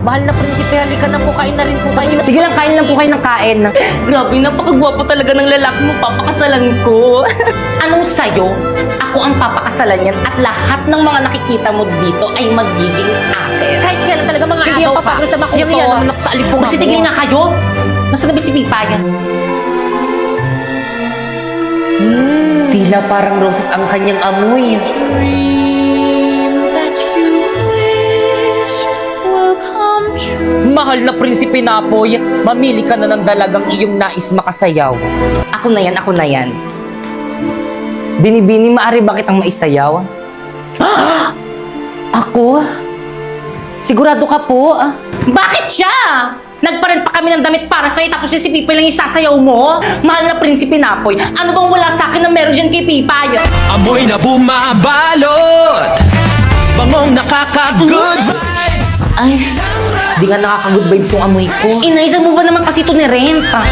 Mahal na prinsipe, halika na po, kain na rin po kayo. Sige lang, kain lang po kayo ng kain. Grabe, napakagwapo talaga ng lalaki mo, papakasalan ko. Anong sayo? Ako ang papakasalan yan at lahat ng mga nakikita mo dito ay magiging akin. Kahit kailan talaga mga Hindi agaw yan ka. papagod sa makuto. Yang yan naman ako sa alipungan Kasi tigil nga kayo. Nasa gabi si Pipa niya. Tila parang roses ang kanyang amoy. Mahal na prinsipe Napoy, mamili ka na ng dalagang iyong nais makasayaw. Ako na yan, ako na yan. Binibini, maaari ba kitang maisayaw? Ako? Sigurado ka po? Bakit siya? Nagparent pa kami ng damit para sa'yo tapos si Pipa lang isasayaw mo? Mahal na prinsipe Napoy, ano bang wala sa akin na meron dyan kay Pipa? Amoy na bumabalot, bangong nakaka-good vibes. Ay, Di nga nakaka-good vibes yung amoy ko. inaisan mo ba naman kasi ito ni Rent? Ay,